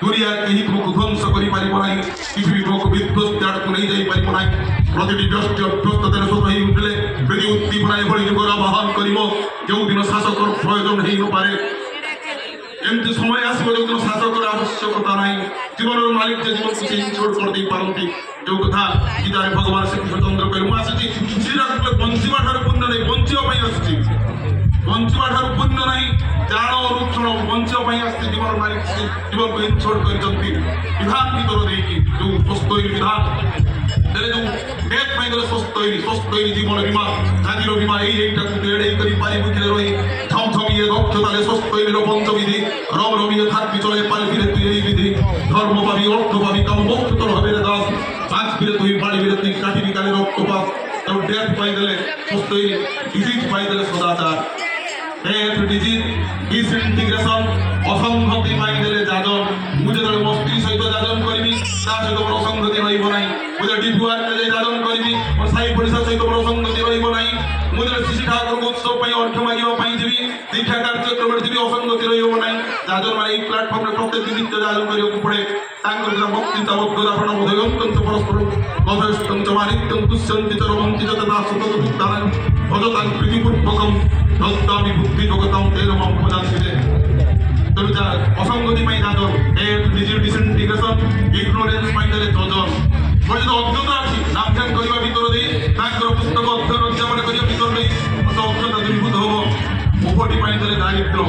[SPEAKER 3] ଦୁନିଆ କେହି ତୁମକୁ ଧ୍ୱଂସ କରିପାରିବ ନାହିଁ, ପୃଥିବୀ ତୁମକୁ ବିଧ୍ୱସ୍ତ ଆଡ଼କୁ ନେଇଯାଇପାରିବ ନାହିଁ। ପ୍ରତିଟି ବ୍ୟକ୍ତି ଅଭ୍ୟସ୍ତତାରେ ଶୋଷ ହେଇ ଉଠିଲେ ଯଦି ଉଦ୍ଦୀପନା ଏଭଳି ଯୁଗର ଆହ୍ୱାନ କରିବ ଯେଉଁଦିନ ଶାସକର ପ୍ରୟୋଜନ ହେଇନପାରେ। ଏମିତି ସମୟ ଆସିବ ଯେଉଁଦିନ ଶାସକର ଆବଶ୍ୟକତା ନାହିଁ। ଜୀବନର ମାଲିକ ଯେ ଜୀବନକୁ ସେ ଇନସୋର୍ଟ କରିଦେଇ ପାରନ୍ତି। ଯେଉଁ କଥା ଗୀତାରେ ଭଗବାନ ଶ୍ରୀକୃଷ୍ଣଚନ୍ଦ୍ର କହିଲେ, ମୁଁ ଆସିଛି ଶ୍ରୀରାମ ବଞ୍ଚିବା ଠାରୁ ପୁଣ୍ୟ ନାହିଁ, ବଞ୍ଚିବା ପାଇଁ ଆସିଛି। ବଞ୍ଚିବା ଠାରୁ ପୁଣ୍ୟ ନାହିଁ, ଜାଣ ଅନୁକ୍ଷଣ ବଞ୍ଚିବା ପାଇଁ ଆସିଛି। ଜୀବନର ମାଲିକ ସେ ଜୀବନକୁ ଇନସୋର୍ଟ କରିଛନ୍ତି ବିଧାନ ଭିତର ଦେଇକି। ଯେଉଁ ସ୍ୱସ୍ତୈରୀ ବିଧାନ ଦେଲେ, ଯେଉଁ ଡେଥ୍ ପାଇଁ ଦେଲେ ସ୍ୱସ୍ତୈରୀ ଜୀବନ ବୀମା, ଜାତିର ବୀମା, এইটাକୁ ଏଡ଼େଇ କରି ପାରିବୁକିରେ রহি ঝমঝমিয়ে দক্ষতালে স্বস্তৈরীর পঞ্চবিধি রম রমিয়ে থাকবি চলে পারি ফিরে তুই এই বিধি ধর্ম পাবি অর্থ পাবি কাম মোক্ষ তোর হবে রে দাস আজ ফিরে তুই বাড়ি ফিরে তুই কাটিবি কালে রক্তপাত এবং ডেথ পাই দিলে স্বস্তৈরী ডিজিজ পাই দিলে সদাচার ডেথ ডিজিজ ডিসইন্টিগ্রেশন অসংহতি পাই দিলে যাজন ମୁଁ ଯେତେବେଳେ ମୋ ସ୍ତ୍ରୀ ସହିତ ଯାଜନ କରିବି ତା ସହିତ ମୋର ଅସଙ୍ଗତି ରହିବ ନାହିଁ। ମୁଁ ଯେତେବେଳେ ଡିପୁଆରରେ ଯାଇ ଯାଜନ କରିବି ମୋ ସାହି ପଡ଼ିଶା ସହିତ ମୋର ଅସଙ୍ଗତି ରହିବ ନାହିଁ। ମୁଁ ଯେତେବେଳେ ଶ୍ରୀ ଠାକୁରଙ୍କ ଉତ୍ସବ ପାଇଁ ଅର୍ଥ ମାଗିବା ପାଇଁ ଯିବି, ଦୀକ୍ଷା କାର୍ଯ୍ୟକ୍ରମରେ ଯିବି, ଅସଙ୍ଗତି ରହିବ ନାହିଁ। ଯାଜନ ମାନେ ଏଇ ପ୍ଲାଟଫର୍ମରେ ପ୍ରତ୍ୟେକ ନିତ୍ୟ ଯାଜନ କରିବାକୁ ପଡ଼େ। ତାଙ୍କର ଯାହା ବକ୍ତୃତା ବକ୍ତୃତା ବୋଧ ଅନ୍ତନ୍ତ ପରସ୍ପର ଗଭେଷ୍ଟଂ ମାନିତ୍ୟଂ ତୁଷ୍ୟନ୍ତି ଚ ରମନ୍ତି ଯତ ତା ସତ ଦୁଃଖାନ ଭଜତାଂ ପ୍ରୀତିପୂର୍ବକଂ ଦତ୍ତାମି ବୁଦ୍ଧି ଜଗତଂ ତେନ ମମ ଭଜାନ୍ତିରେ। ତେଣୁ ଅସଙ୍ଗତି ପାଇଁ ଯାଜନ, ଡିସଇଣ୍ଟିଗ୍ରେସନ, ଇଗ୍ନୋରେନ୍ସ ପାଇଁ ଦେଲେ ଯୋଜନ। ମୋର ଯଦି ଅଜ୍ଞତା ଅଛି ନାମଧ୍ୟାନ କରିବା ଭିତର ଦେଇ ତାଙ୍କର ପୁସ୍ତକ ଅଧ୍ୟୟନ ଉଦ୍ଯାପନ କରିବା ଭିତର ଦେଇ ମୋତେ ଅଜ୍ଞତା ଦୂରୀଭୂତ ହବ। ପୋଭଟି ପାଇଁ ଦେଲେ ଦାରିଦ୍ର୍ୟ,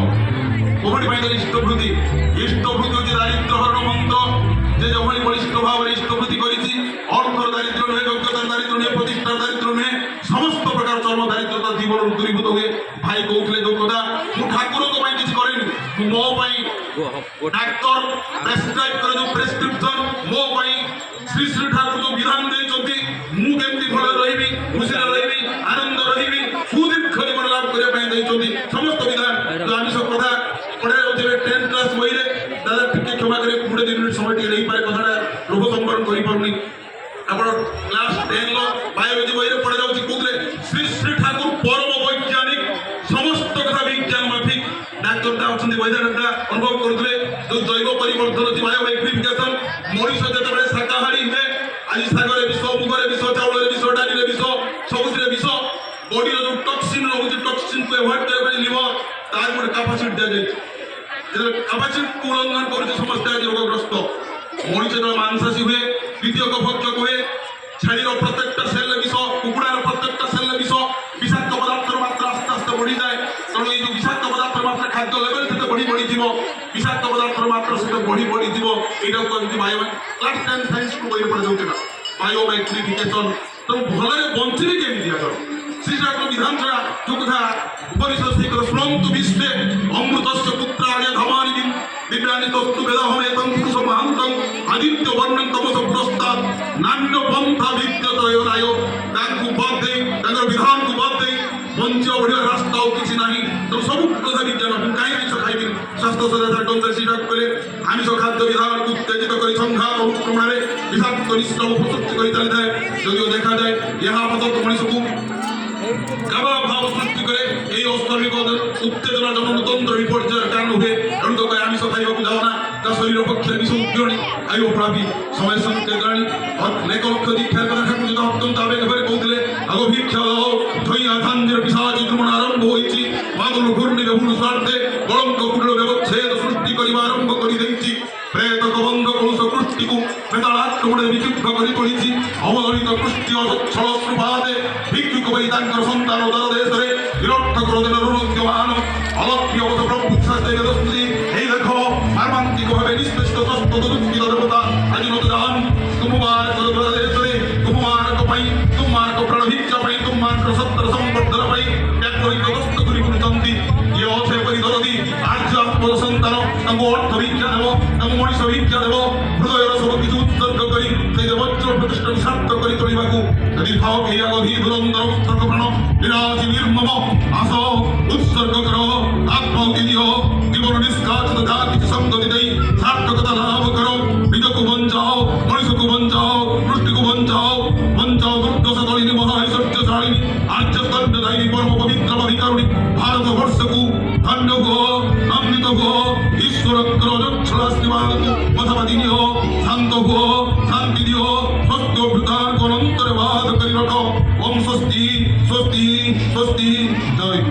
[SPEAKER 3] ପୋଭଟି ପାଇଁ ଦେଲେ ଇଷ୍ଟବୃତ୍ତି। ଇଷ୍ଟବୃତ୍ତି ହେଉଛି ଦାରିଦ୍ର୍ୟ ହରଣ ମନ୍ତ୍ର। যে যেভাবে বলিষ্ঠ ভাবে ইষ্টবৃত্তি করেছি, অর্থর দারিদ্র নহে, যোগ্যতার দারিদ্র নহে, প্রতিষ্ঠার দারিদ্র নহে, সমস্ত প্রকার চর্ম দারিদ্রতা জীবন দূরীভূত হয়ে ভাই কৌলে যোগ্যতা ମୁଁ ଠାକୁରଙ୍କ ପାଇଁ କିଛି କରେନି, ମୁଁ ମୋ ପାଇଁ ଡାକ୍ତର ପ୍ରେସକ୍ରାଇବ୍ করে ଯେଉଁ ପ୍ରେସକ୍ରିପସନ୍ ମୋ ପାଇଁ ଶ୍ରୀ ଶ୍ରୀ ଠାକୁର ଯେଉଁ ବିଧାନ ଦେଇଛନ୍ତି, ମୁଁ କେମିତି ଭଲ ରହିବି, ଖୁସିରେ ରହିବି, ଆନନ୍ଦ ରହିବି, ସୁଦୀର୍ଘ ଜୀବନ ଲାଭ କରିବା ପାଇଁ ଦେଇଛନ୍ତି ସମସ୍ତ ବିଧାନ। ଆମିଷ କଥା ପଢ଼ାଇବାକୁ ଯିବେ 10th କ୍ଲାସ୍ ବହିରେ, ଦାଦା ଟିକେ କ୍ଷମା କରି 20 ମିନିଟ୍ ସମୟ ଟିକେ ନେଇପାରେ, କଥାଟା ଲୋଭ ସମ୍ବରଣ କରିପାରୁନି। ଆପଣ କ୍ଲାସ୍ 10ର ବାୟୋଲୋଜି ବହିରେ ପଢ଼ାଯାଉଛି କହୁଥିଲେ ଶ୍ରୀ ଶ୍ରୀ ଠାକୁର ପରମ ବୈଜ୍ଞାନିକ, ସମସ୍ତ କଥା ବିଜ୍ଞାନ ମାଫିକ। ଡାକ୍ତରଟା ଅଛନ୍ତି ବୈଜ୍ଞାନିକଟା ଅନୁଭବ କରୁଥିଲେ ଯେଉଁ ଜୈବ ପରିବର୍ତ୍ତନ ଅଛି, ବାୟୋମାଇଗ୍ରିଫିକେସନ। ମଣିଷ ଯେତେବେଳେ ଶାକାହାରୀ ହୁଏ, ଆଜି ଶାଗରେ ବିଷ, ମୁଗରେ ବିଷ, ଚାଉଳରେ ବିଷ, ଡାଲିରେ ବିଷ, ସବୁଥିରେ ବିଷ। ବଡିର ଯେଉଁ ଟକ୍ସିନ୍ ରହୁଛି, ଟକ୍ସିନ୍କୁ ଏଭଏଡ୍ କରିବା ପାଇଁ ଲିଭର ତାର ଗୋଟେ କାପାସିଟି ଦିଆଯାଇଛି। ଯେତେବେଳେ କାପାସିଟିକୁ ଉଲ୍ଲଂଘନ କରୁଛି ସମସ୍ତେ ଆଜି ରୋଗଗ୍ରସ୍ତ। ମଣିଷ ଯେତେବେଳେ ମାଂସାଶୀ ହୁଏ, ଦ୍ୱିତୀୟ ଭକ୍ଷକ ହୁଏ, ଛେଳିର ପ୍ରତ୍ୟେକଟା ସେଲ୍ରେ ବିଷ, କୁକୁଡ଼ାର ପ୍ରତ୍ୟେକଟା ସେଲ୍ରେ ବିଷ, বিষাক্ত পদার্থের মাত্রা আস্তে আস্তে বড়ি যায়। কারণ এই যে বিষাক্ত পদার্থের মাত্রা খাদ্য লেভেল সেটা বড়িযিব, বিষাক্ত পদার্থের মাত্রা সেটা বড়িযিব। এইটাও কয়েকটি বায়ো ক্লাস 10 সাইন্সକୁ বইରେ ପଢ଼ାଯାଉଛି ନା বায়োমাইগ্রিফিকেশন। ତେଣୁ ଭଲରେ ବଞ୍ଚିବେ କେମିତି ଆଗ ଶ୍ରୀଠାକୁର ବିଧାନ ଛଡ଼ା ଯେଉଁ କଥା ଉପନିଷଦ ସେଇ କଥା ଶୁଣନ୍ତୁ ବିଶ୍ୱେ ଅମୃତସ୍ୟ ପୁତ୍ରାଣେ ଧମାନି ଦିବ୍ୟାନି ତସ୍ତୁ ବେଦହମେତଂ ପୁରୁଷ ମହାନ୍ତଂ ଆଦିତ୍ୟ ବର୍ଣ୍ଣଂ ତମସ ପୁରସ୍ତାତ୍ ନାନ୍ୟ ପନ୍ଥା ବିଦ୍ୟତୟରାୟ। ତାଙ୍କୁ ବାଦ ଦେଇ, ତାଙ୍କର ବିଧାନକୁ ବାଦ ଦେଇ ବଞ୍ଚିବା ବଢ଼ିବା ରାସ୍ତା ଆଉ କିଛି ନାହିଁ। ତେଣୁ ସବୁ କଥା ବିଜ୍ଞାନ। କାହିଁ ଆମିଷ ଖାଇବି? ସ୍ୱାସ୍ଥ୍ୟ ସଦାଚାର ଗ୍ରନ୍ଥରେ ଶ୍ରୀଠାକୁର କହିଲେ ଆମିଷ ଖାଦ୍ୟ ବିଧାନକୁ ଉତ୍ତେଜିତ କରି ସଂଘାତ ଅନୁକ୍ରମଣରେ ବିଷାକ୍ତ ନିଷ୍ଠବ ସୃଷ୍ଟି କରି ଚାଲିଥାଏ। ଯଦିଓ ଦେଖାଯାଏ ଏହା ଆପାତତଃ ମଣିଷକୁ কাবা ভাব সৃষ্টি করে এই অস্বাভাবিক উত্তেজনা জনতন্ত্র বিপর্যয়ের কারণ হুয়ে। এমন তো আমিষ খাইবাকু যাও না, তা শরীর পক্ষে বিষ উদ্গীরণী খাইব প্রাপী সময় সঙ্গে গাড়ি অনেক লক্ষ দীক্ষার কথা ঠাকুর যদি অত্যন্ত আবেগ হয়ে কৌলে আগ ভিক্ষা দাও ধৈয়া ধাঞ্জের পিসাচ ভ্রমণ আরম্ভ হয়েছি। মাগুল ঘূর্ণি বহুল স্বার্থে কলঙ্ক কুটল ব্যবচ্ছেদ সৃষ্টি করিবা আরম্ভ করে দিয়েছি। প্রেত কবন্ধ কলুষ কৃষ্টিকু বেতাল আক্রমণে বিক্ষুব্ধ করে তুলিছি। অবদলিত কৃষ্টি অসচ্ছল শ্রুপাতে ভিক্ষুক বই তাঙ্কর সন্তান দল দেশে নিরর্থক রোদনের রুদ্যমান অলক্ষ্য অবত প্রভু শাস্ত্রে বেদস্তুতি। এই দেখো মর্মান্তিকভাবে নিষ্পেষ্ট তস্ত দুঃখিত দেবতা আজ নত জান তুমার দেশে তুমার পাই তুমার প্রাণ ভিক্ষা পাই তুমার সত্তর সম্বর্ধন পাই ব্যাকরিত দস্ত করি পুরুষন্তি। ইয়ে অসে পরিধরতি আর্য আত্মদ সন্তান তাঙ্কু অর্থ ভিক্ষা দেব, তাঙ্কু মଣିଷ ভিক্ষা দেব, হৃদয়ର ସବୁ କିଛି ଉତ୍ସର୍ଗ କରି ସେଇ ବଜ୍ର ପ୍ରତିଷ୍ଠାକୁ ସାର୍ଥ କରି ତୋଳିବାକୁ যদি ভাব এই অবধি দুরন্ত প্রকরণ বিরাজি নির্মম আস উৎসর্গ করো আত্মাহুতি দিও জীবন নিষ্কাশিত যা কিছু সম্পত্তি দেই সার্থকতা লাভ করো নিজকে বঞ্চাও মনুষ্যকে বঞ্চাও সৃষ্টিকে বঞ্চাও বঞ্চাও দুর্দশাদলিনী মহাঐশ্বর্যশালিনী আর্যস্তন্ডদায়িনী পরম পবিত্রমধিকারিণী ভারতবর্ষকু ধন্য গো অমৃত গো ঈশ্বরক্র যক্ষরাস্তিবাদকু মথাবাদিনীয় শান্ত গো শান্তি দিও সত্য ভূতার অনন্তরে বাদ করি রখ ওম স্বস্তি স্বস্তি স্বস্তি জয়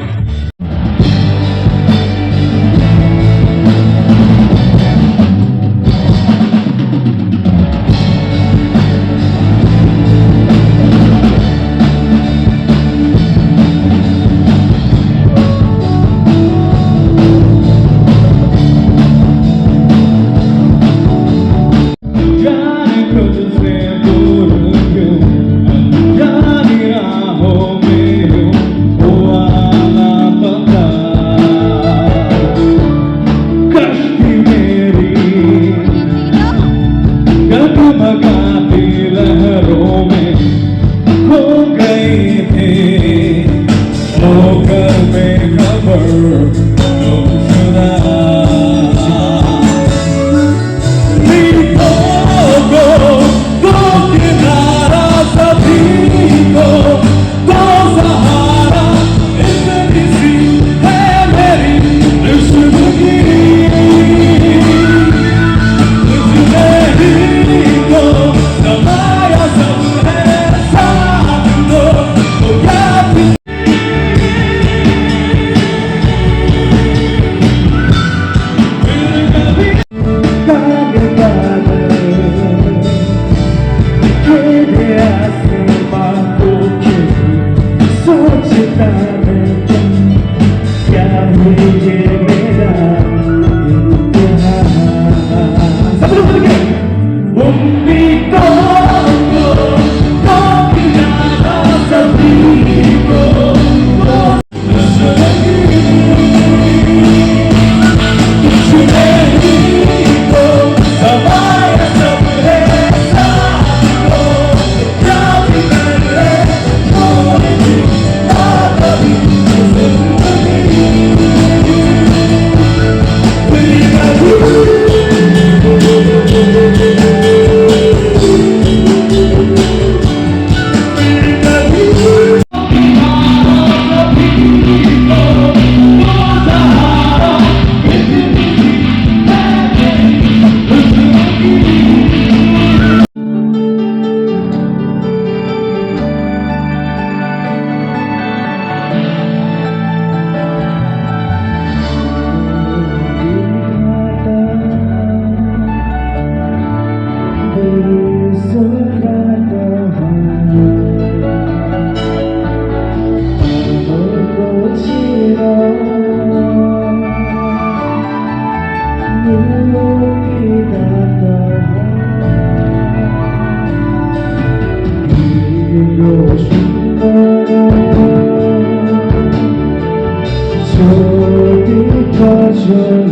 [SPEAKER 4] So deep,